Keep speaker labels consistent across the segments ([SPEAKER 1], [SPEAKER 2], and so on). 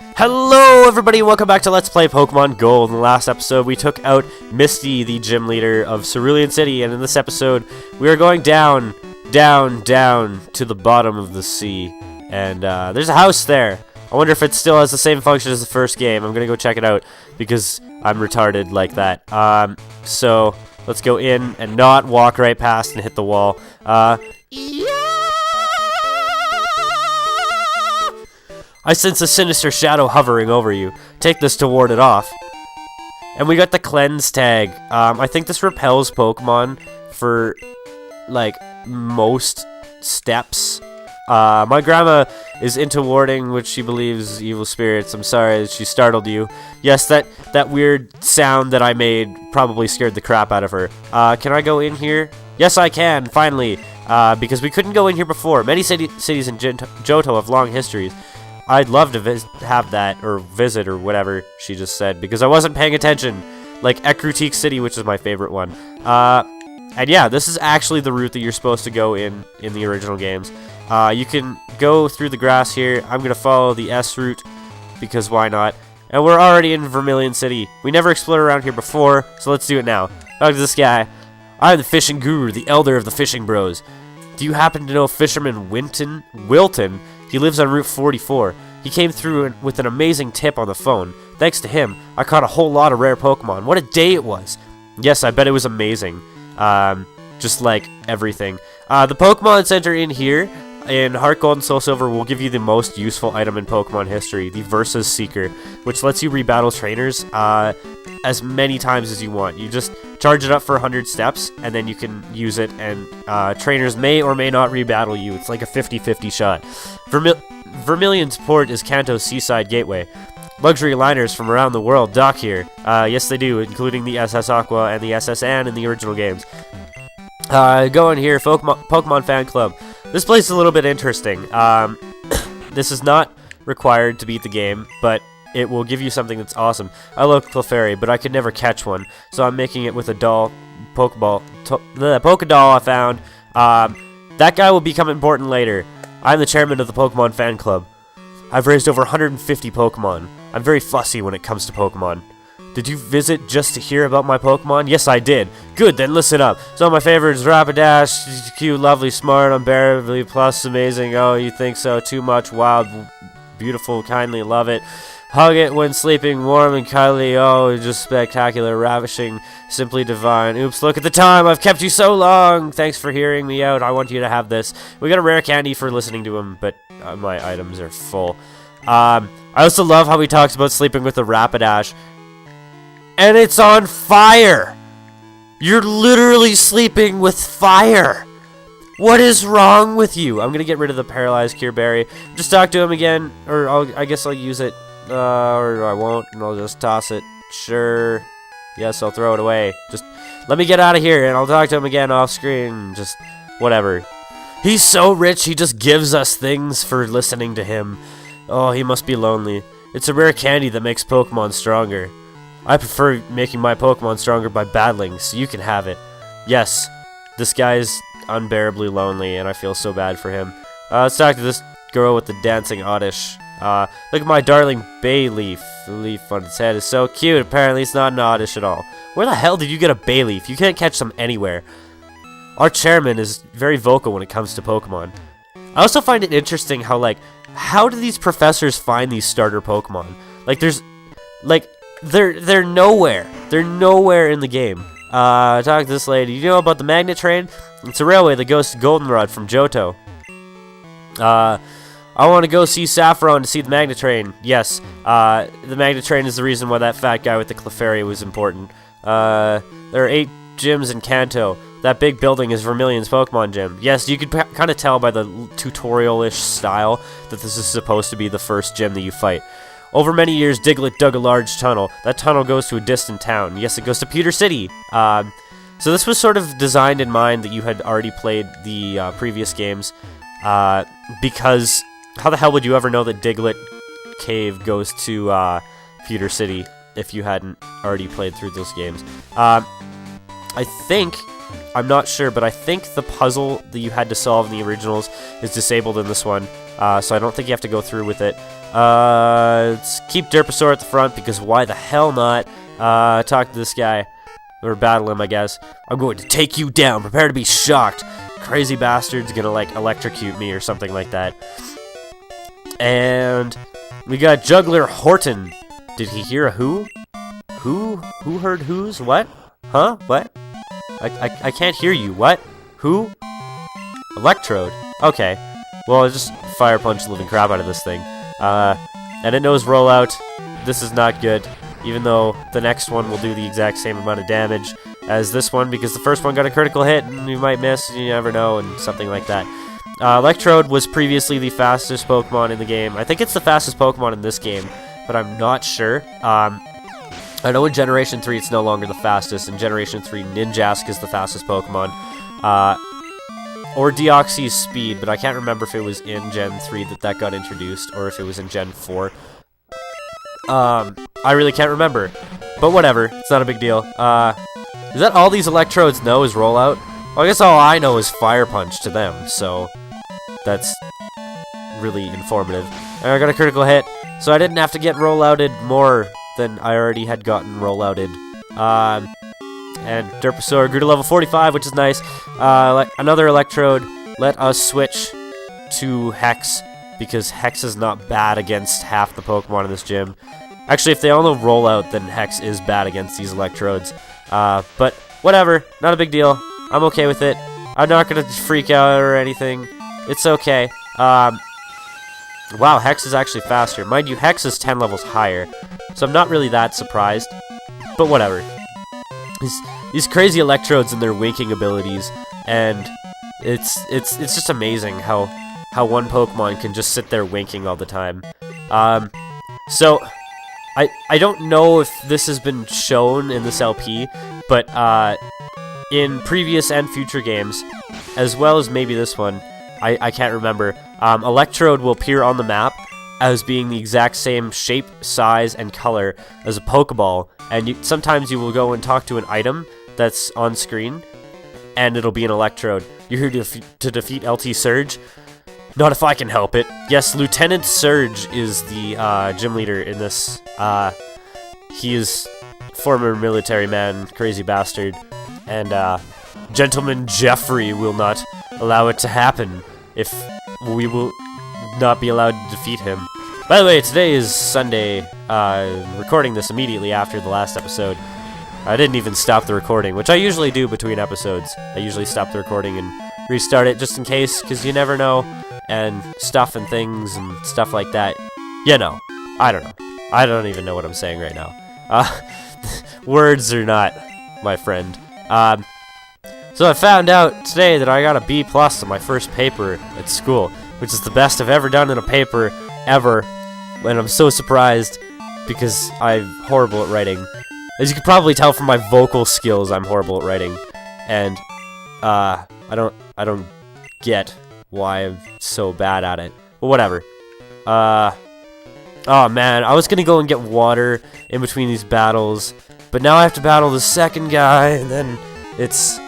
[SPEAKER 1] Hello everybody, welcome back to Let's Play Pokemon Gold. In the last episode, we took out Misty, the gym leader of Cerulean City, and in this episode, we are going down to the bottom of the sea. And there's a house there. I wonder if it still has the same function as the first game. I'm gonna go check it out, because I'm retarded like that. So, let's go in and not walk right past and hit the wall. I sense a sinister shadow hovering over you. Take this to ward it off. And we got the cleanse tag. I think this repels Pokemon for, like, most steps. My grandma is into warding, which she believes evil spirits. I'm sorry she startled you. Yes, that weird sound that I made probably scared the crap out of her. Can I go in here? Yes, I can, finally. Because we couldn't go in here before. Many cities in Johto have long histories. I'd love to have that, or visit, or whatever she just said, because I wasn't paying attention. Like Ecruteak City, which is my favorite one. And yeah, this is actually the route that you're supposed to go in the original games. You can go through the grass here. I'm going to follow the S route, because why not? And we're already in Vermilion City. We never explored around here before, so let's do it now. Talk to this guy. I'm the fishing guru, the elder of the fishing bros. Do you happen to know Fisherman Wilton? He lives on Route 44. He came through with an amazing tip on the phone. Thanks to him, I caught a whole lot of rare Pokemon. What a day it was! Yes, I bet it was amazing. Just like everything. The Pokemon Center in here, in Heart Gold and Soul Silver, will give you the most useful item in Pokemon history, the Versus Seeker, which lets you rebattle trainers as many times as you want. You just charge it up for 100 steps, and then you can use it, and trainers may or may not rebattle you. It's like a 50-50 shot. Vermilion's port is Kanto's seaside gateway. Luxury liners from around the world dock here. Yes, they do, including the SS Aqua and the SS Anne in the original games. Go in here, Pokemon Fan Club. This place is a little bit interesting. This is not required to beat the game, but it will give you something that's awesome. I love Clefairy, but I could never catch one, so I'm making it with a Pokédoll I found. That guy will become important later. I'm the chairman of the Pokemon Fan Club. I've raised over 150 Pokemon. I'm very fussy when it comes to Pokemon. Did you visit just to hear about my Pokemon? Yes, I did. Good, then listen up. Some of my favorites: Rapidash, she's cute, lovely, smart, unbearably, plus amazing. Oh, you think so? Too much, wild, beautiful, kindly, love it. Hug it when sleeping, warm and cuddly. Oh, just spectacular, ravishing, simply divine. Oops, look at the time. I've kept you so long. Thanks for hearing me out. I want you to have this. We got a rare candy for listening to him, but my items are full. I also love how he talks about sleeping with the Rapidash. And it's on fire! You're literally sleeping with fire! What is wrong with you? I'm gonna get rid of the Paralyzed Cure Berry. Just talk to him again, or I guess I'll use it. Or I won't, and I'll just toss it. Sure. Yes, I'll throw it away. Just let me get out of here, and I'll talk to him again off screen. Just whatever. He's so rich, he just gives us things for listening to him. Oh, he must be lonely. It's a rare candy that makes Pokemon stronger. I prefer making my Pokemon stronger by battling, so you can have it. Yes, this guy's unbearably lonely, and I feel so bad for him. Let's talk to this girl with the dancing Oddish. Look at my darling Bayleaf. The leaf on its head is so cute. Apparently it's not an Oddish at all. Where the hell did you get a Bayleaf? You can't catch them anywhere. Our chairman is very vocal when it comes to Pokemon. I also find it interesting how, like, how do these professors find these starter Pokemon? Like, they're nowhere. They're nowhere in the game. Talk to this lady. You know about the magnet train? It's a railway that goes to Goldenrod from Johto. I want to go see Saffron to see the magnet train. Yes, the magnet train is the reason why that fat guy with the Clefairy was important. There are 8 gyms in Kanto. That big building is Vermilion's Pokemon gym. Yes, you could kind of tell by the tutorial-ish style that this is supposed to be the first gym that you fight. Over many years, Diglett dug a large tunnel. That tunnel goes to a distant town. Yes, it goes to Pewter City. So this was sort of designed in mind that you had already played the previous games, because how the hell would you ever know that Diglett Cave goes to Pewter City if you hadn't already played through those games? I think, I'm not sure, but I think the puzzle that you had to solve in the originals is disabled in this one. so I don't think you have to go through with it. Let's keep Derpasaur at the front, because why the hell not? Talk to this guy. Or battle him, I guess. I'm going to take you down. Prepare to be shocked. Crazy bastard's gonna, like, electrocute me or something like that. And we got Juggler Horton. Did he hear a who? Who? Who heard who's? What? Huh? What? I can't hear you. What? Who? Electrode. Okay. Well, I'll just fire punch the living crap out of this thing. And it knows rollout. This is not good. Even though the next one will do the exact same amount of damage as this one, because the first one got a critical hit and you might miss, you never know, and something like that. Electrode was previously the fastest Pokemon in the game. I think it's the fastest Pokemon in this game, but I'm not sure. I know in Generation 3 it's no longer the fastest. In Generation 3, Ninjask is the fastest Pokemon. Or Deoxys Speed, but I can't remember if it was in Gen 3 that got introduced, or if it was in Gen 4. I really can't remember. But whatever, it's not a big deal. Is that all these Electrodes know is rollout? Well, I guess all I know is Fire Punch to them, so that's really informative. And I got a critical hit, so I didn't have to get rollouted more than I already had gotten rollouted. And Derpasaur grew to level 45, which is nice. Another Electrode. Let us switch to Hex, because Hex is not bad against half the Pokemon in this gym. Actually, if they all know rollout, then Hex is bad against these Electrodes. But whatever, not a big deal. I'm okay with it. I'm not gonna freak out or anything. It's okay. Wow, Hex is actually faster. Mind you, Hex is 10 levels higher, so I'm not really that surprised. But whatever. These crazy Electrodes and their winking abilities, and it's just amazing how one Pokemon can just sit there winking all the time. So I don't know if this has been shown in this LP, but in previous and future games, as well as maybe this one, I can't remember, Electrode will appear on the map as being the exact same shape, size, and color as a Pokeball, and sometimes you will go and talk to an item that's on screen, and it'll be an Electrode. You're here to defeat LT Surge? Not if I can help it. Yes, Lieutenant Surge is the gym leader in this. He is former military man, crazy bastard, and Gentleman Jeffrey will not allow it to happen if we will not be allowed to defeat him. By the way, today is Sunday, recording this immediately after the last episode. I didn't even stop the recording, which I usually do between episodes. I usually stop the recording and restart it just in case, because you never know, and stuff and things and stuff like that. You know, I don't know. I don't even know what I'm saying right now. Words are not my friend. So I found out today that I got a B+ on my first paper at school, which is the best I've ever done in a paper, ever, and I'm so surprised, because I'm horrible at writing. As you can probably tell from my vocal skills, I'm horrible at writing, and, I don't get why I'm so bad at it, but whatever. Oh man, I was gonna go and get water in between these battles, but now I have to battle the second guy, and then it's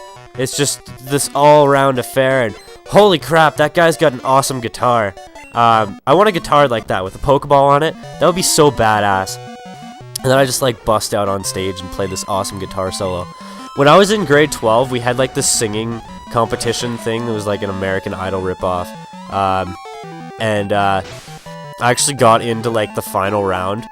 [SPEAKER 1] just this all-around affair, and holy crap, that guy's got an awesome guitar. I want a guitar like that with a Pokeball on it. That would be so badass. And then I just like bust out on stage and play this awesome guitar solo. When I was in grade 12, we had like this singing competition thing that was like an American Idol ripoff. I actually got into like the final round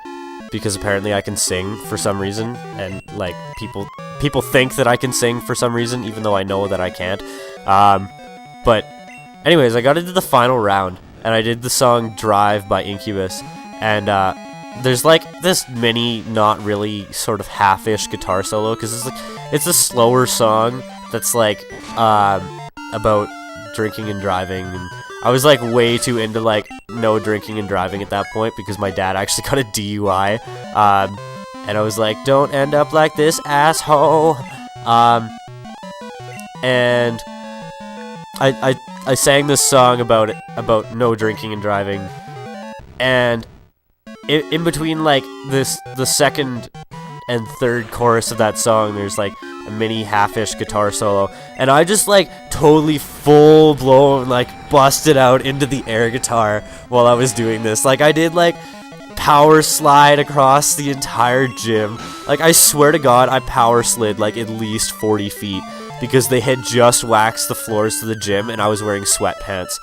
[SPEAKER 1] because apparently I can sing for some reason, and like people think that I can sing for some reason, even though I know that I can't. But anyways, I got into the final round, and I did the song Drive by Incubus, and there's like this mini, not really sort of half-ish guitar solo, because it's a slower song that's like about drinking and driving, and I was like way too into like no drinking and driving at that point because my dad actually got a DUI, and I was like, don't end up like this asshole. And I sang this song about no drinking and driving, and in between like the second and third chorus of that song, there's like an a mini half-ish guitar solo, and I just like totally full-blown like busted out into the air guitar while I was doing this. Like I did like power slide across the entire gym. Like I swear to God, I power slid like at least 40 feet because they had just waxed the floors to the gym and I was wearing sweatpants.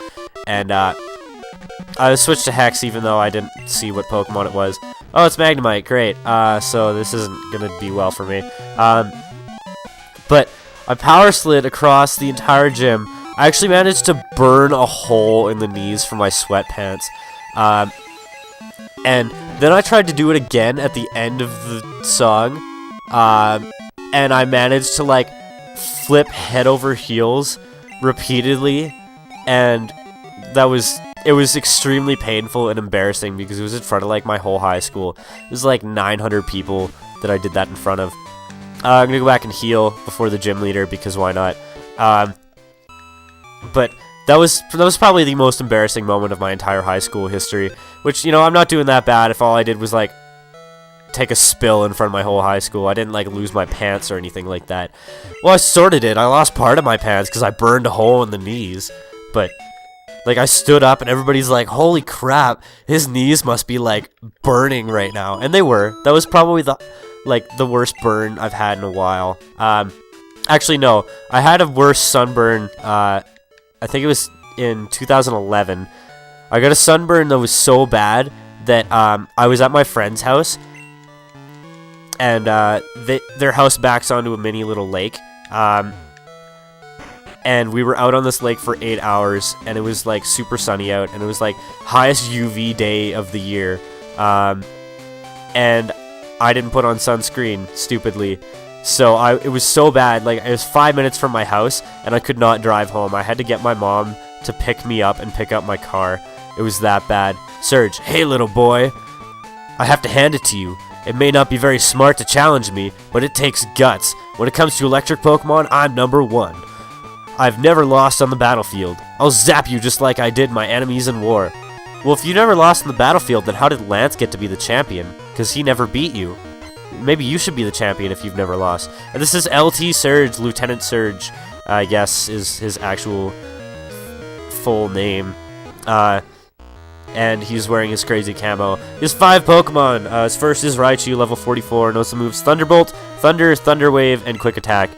[SPEAKER 1] And I switched to Hex even though I didn't see what Pokemon it was. Oh, it's Magnemite, great. So this isn't gonna be well for me. But I power slid across the entire gym. I actually managed to burn a hole in the knees from my sweatpants. And then I tried to do it again at the end of the song. And I managed to like flip head over heels repeatedly, and it was extremely painful and embarrassing because it was in front of like my whole high school. It was like 900 people that I did that in front of. I'm gonna go back and heal before the gym leader because why not? But that was probably the most embarrassing moment of my entire high school history. Which, you know, I'm not doing that bad if all I did was like take a spill in front of my whole high school. I didn't like lose my pants or anything like that. Well, I sorta did. I lost part of my pants because I burned a hole in the knees. But like I stood up and everybody's like, "Holy crap, his knees must be like burning right now." And they were. That was probably the worst burn I've had in a while. Actually no, I had a worse sunburn. I think it was in 2011. I got a sunburn that was so bad that I was at my friend's house, and their house backs onto a mini little lake, and we were out on this lake for 8 hours, and it was like super sunny out, and it was like highest UV day of the year, and I didn't put on sunscreen, stupidly. So it was so bad, like it was 5 minutes from my house, and I could not drive home. I had to get my mom to pick me up and pick up my car. It was that bad. Surge, hey little boy, I have to hand it to you. It may not be very smart to challenge me, but it takes guts. When it comes to electric Pokemon, I'm #1. I've never lost on the battlefield. I'll zap you just like I did my enemies in war. Well, if you never lost on the battlefield, then how did Lance get to be the champion? Because he never beat you. Maybe you should be the champion if you've never lost. And this is LT Surge, Lieutenant Surge, I guess is his actual full name. And he's wearing his crazy camo. He has 5 Pokemon. His first is Raichu, level 44. Knows the moves Thunderbolt, Thunder, Thunder Wave, and Quick Attack.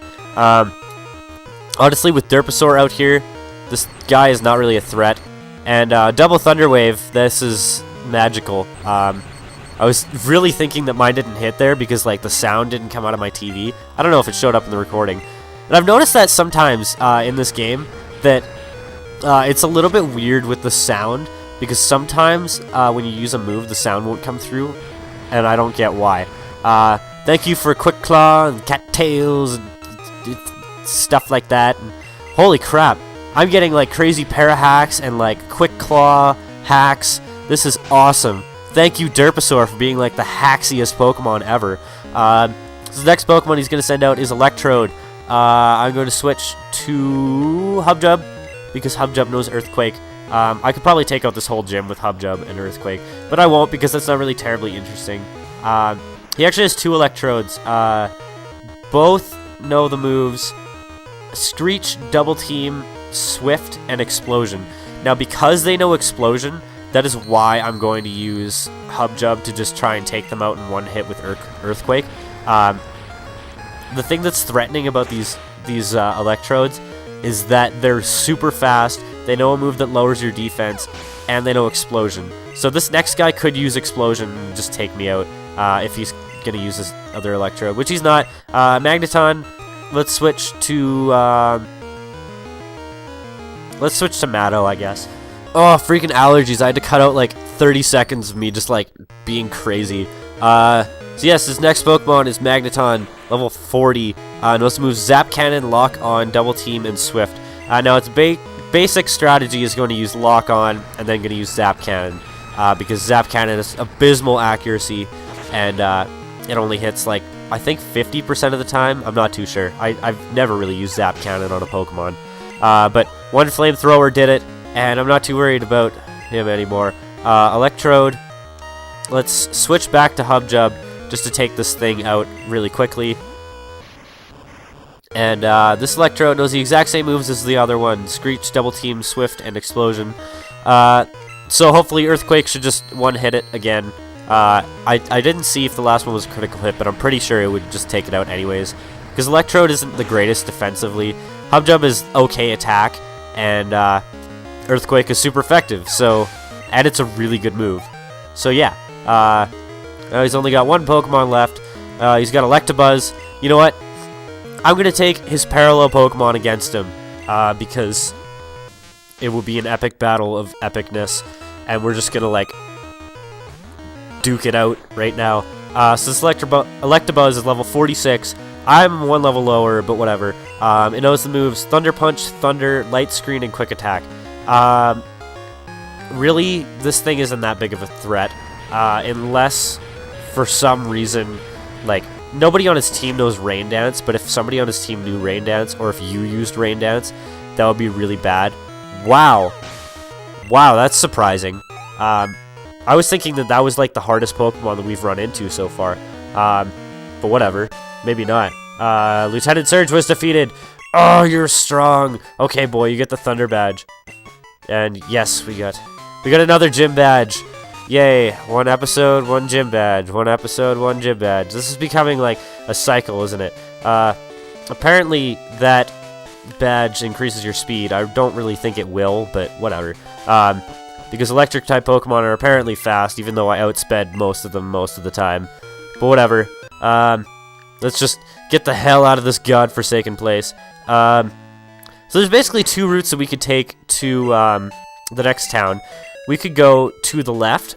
[SPEAKER 1] Honestly, with Derpasaur out here, this guy is not really a threat. And double Thunder Wave, this is magical. I was really thinking that mine didn't hit there because like the sound didn't come out of my TV. I don't know if it showed up in the recording. And I've noticed that sometimes in this game that it's a little bit weird with the sound, because sometimes when you use a move, the sound won't come through, and I don't get why. Thank you for Quick Claw and Cattails and stuff like that. And holy crap, I'm getting like crazy para hacks and like Quick Claw hacks. This is awesome. Thank you, Derpasaur, for being like the hacksiest Pokemon ever. So the next Pokemon he's going to send out is Electrode. I'm going to switch to Hubjub, because Hubjub knows Earthquake. I could probably take out this whole gym with Hubjub and Earthquake, but I won't because that's not really terribly interesting. He actually has 2 Electrodes. Both know the moves Screech, Double Team, Swift, and Explosion. Now, because they know Explosion, that is why I'm going to use Hubjub to just try and take them out in one hit with Earthquake. The thing that's threatening about these Electrodes is that they're super fast, they know a move that lowers your defense, and they know Explosion. So this next guy could use Explosion and just take me out if he's going to use his other Electrode, which he's not. Magneton, let's switch to Matto, I guess. Oh, freaking allergies. I had to cut out like 30 seconds of me just like being crazy. So yes, this next Pokemon is Magneton, level 40. Knows the moves Zap Cannon, Lock On, Double Team, and Swift. Now its basic strategy is going to use Lock On and then going to use Zap Cannon. Because Zap Cannon has abysmal accuracy, and it only hits like, I think 50% of the time. I'm not too sure. I've never really used Zap Cannon on a Pokemon. But one Flamethrower did it, and I'm not too worried about him anymore. Electrode. Let's switch back to Hubjub just to take this thing out really quickly. And this Electrode knows the exact same moves as the other one. Screech, Double Team, Swift, and Explosion. So hopefully Earthquake should just one-hit it again. I didn't see if the last one was a critical hit, but I'm pretty sure it would just take it out anyways. Because Electrode isn't the greatest defensively. Hubjump is okay attack, and Earthquake is super effective, and it's a really good move. So yeah, he's only got one Pokemon left. He's got Electabuzz. You know what? I'm going to take his parallel Pokemon against him, because it will be an epic battle of epicness, and we're just going to, like, duke it out right now. So this Electabuzz is level 46. I'm one level lower, but whatever. It knows the moves Thunder Punch, Thunder, Light Screen, and Quick Attack. Really, this thing isn't that big of a threat, unless, for some reason, like, nobody on his team knows Rain Dance, but if somebody on his team knew Rain Dance, or if you used Rain Dance, that would be really bad. Wow. Wow, that's surprising. I was thinking that was like the hardest Pokemon that we've run into so far. But whatever. Maybe not. Lieutenant Surge was defeated. Oh, you're strong. Okay, boy, you get the Thunder Badge. And yes, we got another gym badge. Yay, one episode, one gym badge. One episode, one gym badge. This is becoming like a cycle, isn't it? Apparently that badge increases your speed. I don't really think it will, but whatever. Because electric-type Pokemon are apparently fast, even though I outsped most of them most of the time. But whatever. Let's just get the hell out of this godforsaken place. So there's basically two routes that we could take to the next town. We could go to the left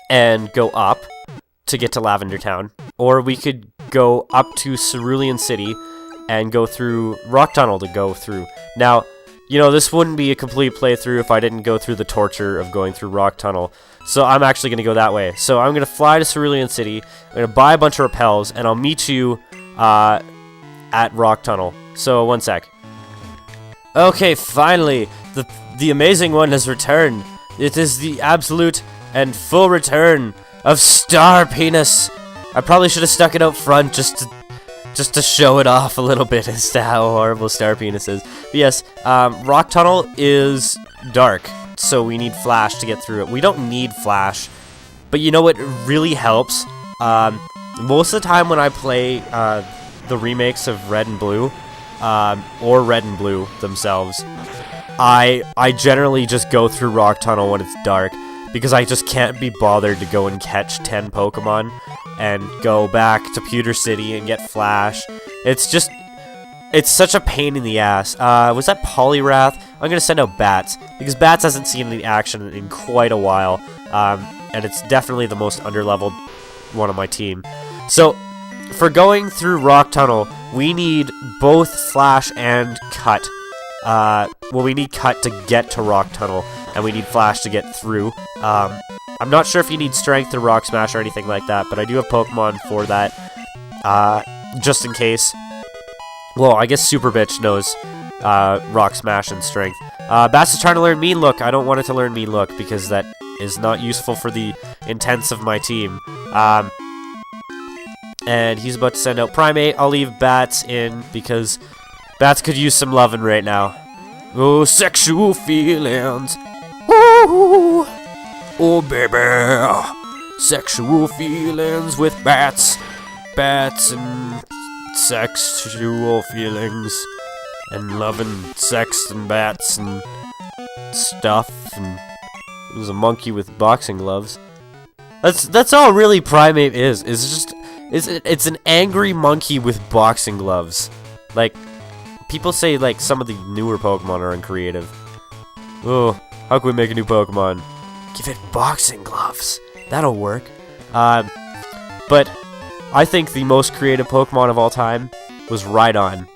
[SPEAKER 1] and go up to get to Lavender Town. Or we could go up to Cerulean City and go through Rock Tunnel to go through. Now, you know, this wouldn't be a complete playthrough if I didn't go through the torture of going through Rock Tunnel. So I'm actually going to go that way. So I'm going to fly to Cerulean City, I'm going to buy a bunch of repels, and I'll meet you at Rock Tunnel. So, one sec. Okay, finally, the amazing one has returned. It is the absolute and full return of Star Penis. I probably should have stuck it out front just to show it off a little bit as to how horrible Star Penis is. But yes, Rock Tunnel is dark, so we need Flash to get through it. We don't need Flash, but you know what really helps? Most of the time when I play the remakes of Red and Blue, or Red and Blue themselves, I generally just go through Rock Tunnel when it's dark, because I just can't be bothered to go and catch 10 Pokemon and go back to Pewter City and get Flash. It's such a pain in the ass. Was that Poliwrath? I'm gonna send out Bats, because Bats hasn't seen any action in quite a while, and it's definitely the most underleveled one on my team. So, for going through Rock Tunnel, we need both Flash and Cut. Well, we need Cut to get to Rock Tunnel, and we need Flash to get through. I'm not sure if you need Strength or Rock Smash or anything like that, but I do have Pokemon for that, just in case. Well, I guess Super Bitch knows Rock Smash and Strength. Bass is trying to learn Mean Look. I don't want it to learn Mean Look, because that is not useful for the intents of my team. And he's about to send out Primate. I'll leave Bats in, because Bats could use some loving right now. Oh, sexual feelings. Woo! Oh, baby. Sexual feelings with Bats. Bats and sexual feelings. And loving sex and bats and stuff. And there's a monkey with boxing gloves. That's all really Primate is. It's an angry monkey with boxing gloves. Like, people say, like, some of the newer Pokemon are uncreative. Oh, how can we make a new Pokemon? Give it boxing gloves. That'll work. But I think the most creative Pokemon of all time was Rhydon.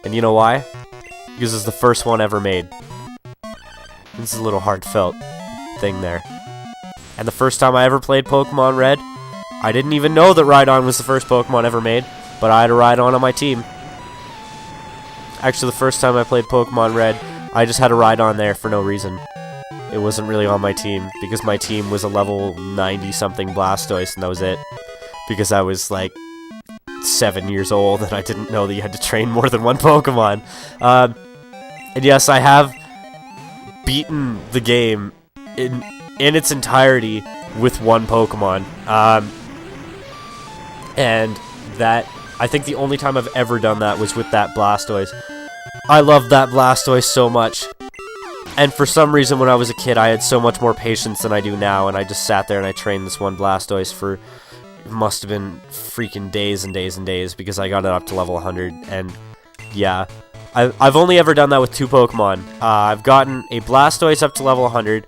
[SPEAKER 1] And you know why? Because it's the first one ever made. This is a little heartfelt thing there. And the first time I ever played Pokemon Red, I didn't even know that Rhydon was the first Pokemon ever made, but I had a Rhydon on my team. Actually, the first time I played Pokemon Red, I just had a Rhydon there for no reason. It wasn't really on my team, because my team was a level 90-something Blastoise, and that was it. Because I was, like, 7 years old, and I didn't know that you had to train more than one Pokemon. And yes, I have beaten the game in its entirety with one Pokemon. And that, I think the only time I've ever done that was with that Blastoise. I love that Blastoise so much. And for some reason, when I was a kid, I had so much more patience than I do now, and I just sat there and I trained this one Blastoise for, it must have been freaking days and days and days, because I got it up to level 100, and yeah. I've only ever done that with 2 Pokemon. I've gotten a Blastoise up to level 100.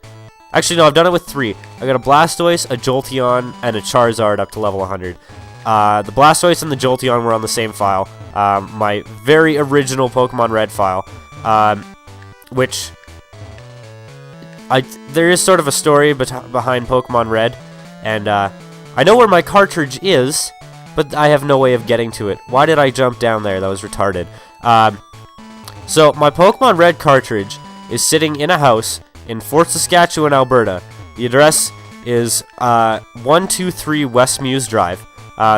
[SPEAKER 1] Actually, no, I've done it with 3. I got a Blastoise, a Jolteon, and a Charizard up to level 100. The Blastoise and the Jolteon were on the same file. My very original Pokemon Red file. Which... there is sort of a story behind Pokemon Red. And, I know where my cartridge is, but I have no way of getting to it. Why did I jump down there? That was retarded. So, my Pokemon Red cartridge is sitting in a house in Fort Saskatchewan, Alberta. The address is 123 West Muse Drive.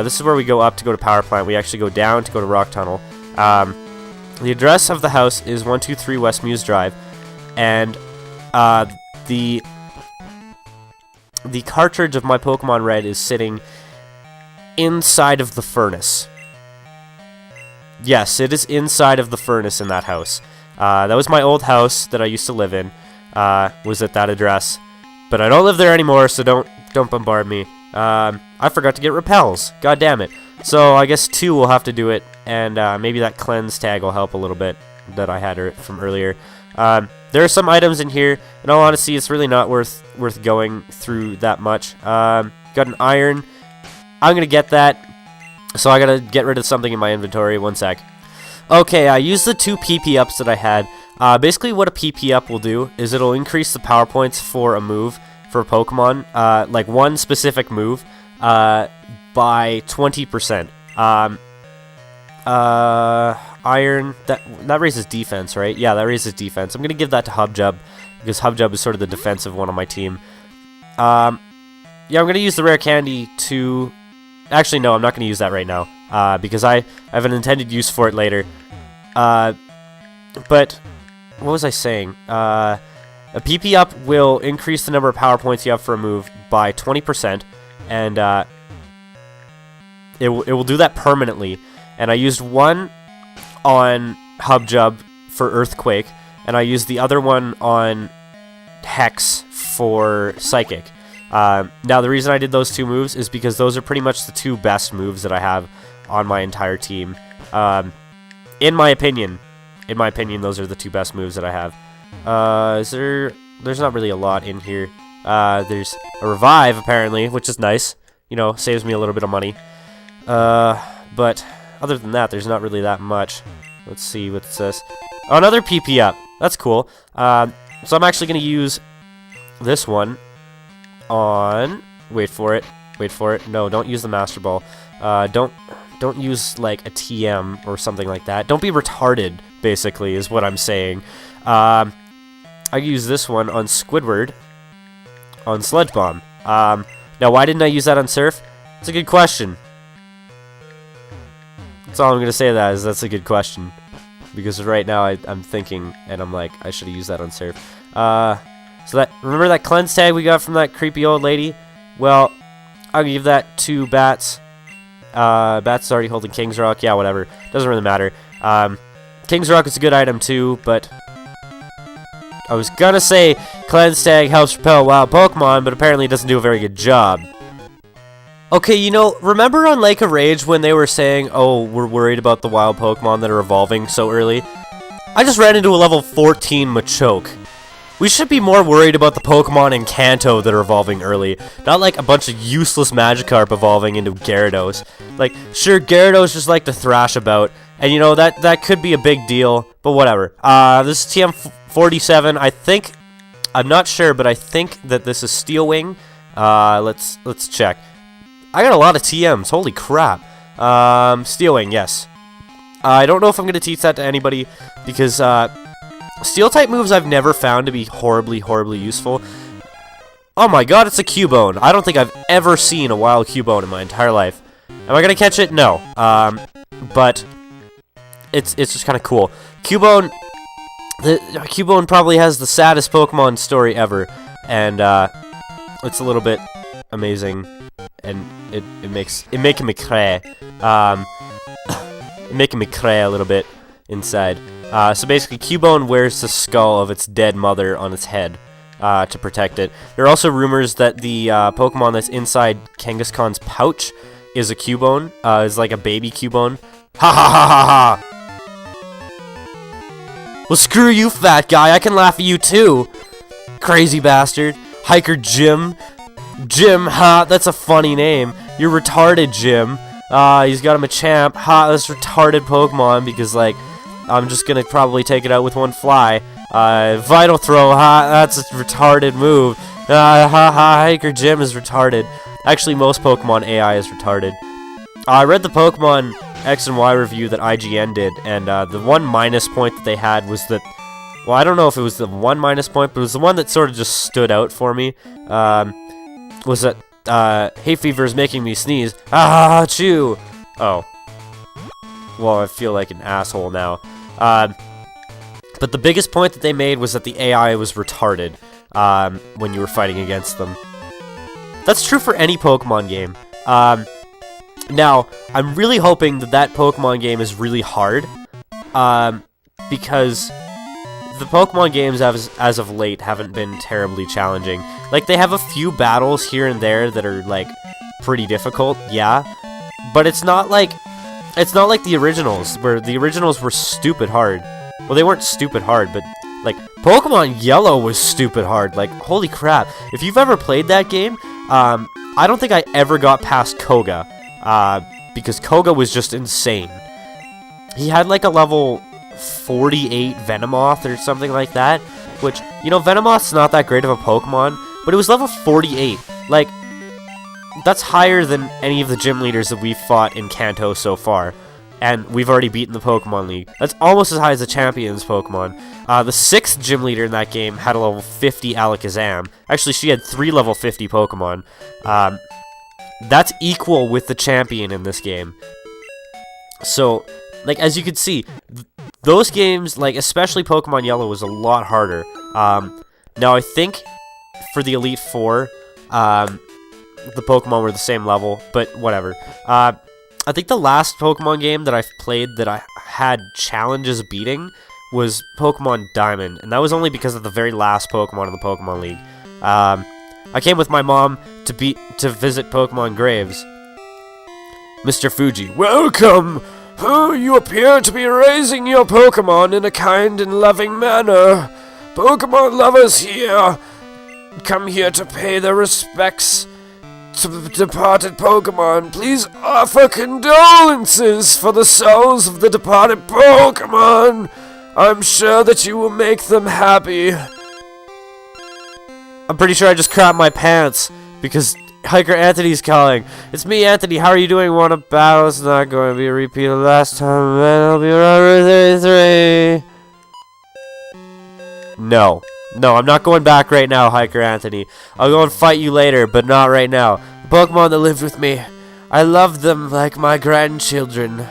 [SPEAKER 1] This is where we go up to go to Power Plant. We actually go down to go to Rock Tunnel. The address of the house is 123 West Muse Drive. And the cartridge of my Pokemon Red is sitting inside of the furnace. Yes, it is inside of the furnace in that house. That was my old house that I used to live in. Was at that address. But I don't live there anymore, so don't bombard me. I forgot to get repels. God damn it. So I guess 2 will have to do it, and maybe that cleanse tag will help a little bit that I had from earlier. There are some items in here. In all honesty, it's really not worth going through that much. Got an iron. I'm gonna get that. So I gotta get rid of something in my inventory. One sec. Okay, I used the 2 PP ups that I had. Basically, what a PP up will do is it'll increase the power points for a move for a Pokemon, like one specific move, by 20%. Iron, that raises defense, right? Yeah, that raises defense. I'm gonna give that to Hubjub, because Hubjub is sort of the defensive one on my team. Yeah, I'm gonna use the rare candy to... Actually, no, I'm not gonna use that right now, because I have an intended use for it later. But what was I saying? A PP up will increase the number of power points you have for a move by 20%, and it will do that permanently. And I used one on Hubjub for Earthquake, and I used the other one on Hex for Psychic. Now, the reason I did those 2 moves is because those are pretty much the 2 best moves that I have on my entire team. In my opinion, those are the 2 best moves that I have. There's not really a lot in here. There's a Revive, apparently, which is nice. You know, saves me a little bit of money. But other than that, there's not really that much. Let's see, what's this? Oh, another PP up. That's cool. So I'm actually going to use this one on... Wait for it. No, don't use the Master Ball. Don't use, like, a TM or something like that. Don't be retarded, basically, is what I'm saying. I use this one on Squidward, on Sludge Bomb. Now, why didn't I use that on Surf? It's a good question. That's all I'm going to say that's a good question. Because right now, I'm thinking, and I'm like, I should have used that on Surf. So remember that cleanse tag we got from that creepy old lady? Well, I'll give that to Bats. Bats is already holding King's Rock. Yeah, whatever. Doesn't really matter. King's Rock is a good item too, but I was gonna say cleanse tag helps repel wild Pokemon, but apparently it doesn't do a very good job. Okay, you know, remember on Lake of Rage when they were saying, oh, we're worried about the wild Pokemon that are evolving so early? I just ran into a level 14 Machoke. We should be more worried about the Pokemon in Kanto that are evolving early, not like a bunch of useless Magikarp evolving into Gyarados. Like, sure, Gyarados just like to thrash about, and you know, that could be a big deal, but whatever. This is TM47, I think, I'm not sure, but I think that this is Steel Wing. Let's check. I got a lot of TMs, holy crap. Steel Wing, yes. I don't know if I'm going to teach that to anybody, because, Steel-type moves I've never found to be horribly, horribly useful. Oh my god, it's a Cubone. I don't think I've ever seen a wild Cubone in my entire life. Am I gonna catch it? No. But it's just kind of cool. Cubone, Cubone probably has the saddest Pokemon story ever, and it's a little bit amazing, and it making me cry. Making me cry a little bit inside. So basically, Cubone wears the skull of its dead mother on its head to protect it. There are also rumors that the Pokemon that's inside Kangaskhan's pouch is a Cubone, is like a baby Cubone. Ha ha ha ha ha! Well, screw you, fat guy. I can laugh at you too, crazy bastard. Hiker Jim. Jim, ha, that's a funny name. You're retarded, Jim. He's got him a champ. Ha, that's retarded Pokemon because, like, I'm just gonna probably take it out with one fly. Vital Throw, ha, that's a retarded move. Ha ha, Hiker Jim is retarded. Actually, most Pokemon AI is retarded. I read the Pokemon X and Y review that IGN did, and the one minus point that they had was that, well, I don't know if it was the one minus point, but it was the one that sort of just stood out for me, was that, hay fever is making me sneeze. Ah, chew! Oh. Well, I feel like an asshole now. But the biggest point that they made was that the AI was retarded, when you were fighting against them. That's true for any Pokemon game. Now, I'm really hoping that that Pokemon game is really hard, because the Pokemon games as of late haven't been terribly challenging. Like, they have a few battles here and there that are, like, pretty difficult, yeah, but it's not like the originals, where the originals were stupid hard. Well, they weren't stupid hard, but, like, Pokemon Yellow was stupid hard. Like, holy crap. If you've ever played that game, I don't think I ever got past Koga, because Koga was just insane. He had, like, a level 48 Venomoth or something like that, which, you know, Venomoth's not that great of a Pokemon, but it was level 48. Like, that's higher than any of the gym leaders that we've fought in Kanto so far, and we've already beaten the Pokemon League. That's almost as high as the Champions Pokemon. The 6th gym leader in that game had a level 50 Alakazam. Actually, she had 3 level 50 Pokemon. That's equal with the champion in this game. So, like, as you can see, those games, like, especially Pokemon Yellow, was a lot harder. Now, I think for the Elite Four, the Pokemon were the same level, but whatever. I think the last Pokemon game that I've played that I had challenges beating was Pokemon Diamond, and that was only because of the very last Pokemon in the Pokemon League. I came with my mom to visit Pokemon Graves. Mr. Fuji, welcome! You appear to be raising your Pokemon in a kind and loving manner. Pokemon lovers here come here to pay their respects to the departed Pokemon. Please offer condolences for the souls of the departed Pokemon. I'm sure that you will make them happy. I'm pretty sure I just crapped my pants because Hiker Anthony's calling. It's me, Anthony. How are you doing? Want a battle? It's not going to be a repeat of last time. It'll be around 33. No. No, I'm not going back right now, Hiker Anthony. I'll go and fight you later, but not right now. The Pokemon that lived with me, I loved them like my grandchildren.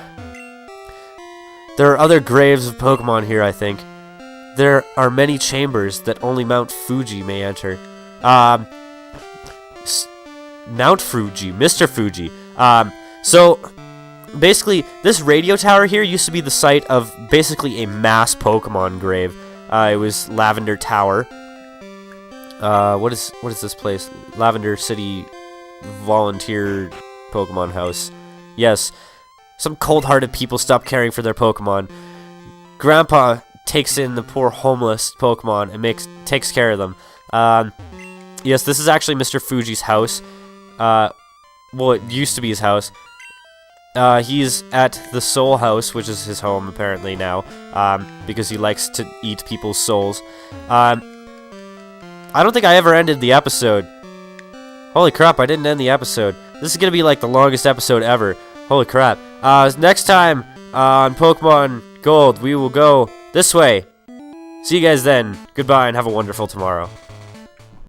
[SPEAKER 1] There are other graves of Pokemon here, I think. There are many chambers that only Mount Fuji may enter. Mount Fuji, Mr. Fuji. So, basically, this radio tower here used to be the site of basically a mass Pokemon grave. It was Lavender Tower. What is this place? Lavender City Volunteer Pokemon House. Yes, some cold-hearted people stop caring for their Pokemon. Grandpa takes in the poor homeless Pokemon and takes care of them. Yes, this is actually Mr. Fuji's house. Well, it used to be his house. He's at the Soul House, which is his home apparently now, because he likes to eat people's souls. I don't think I ever ended the episode. Holy crap, I didn't end the episode. This is gonna be like the longest episode ever. Holy crap. Next time on Pokemon Gold, we will go this way. See you guys then. Goodbye and have a wonderful tomorrow.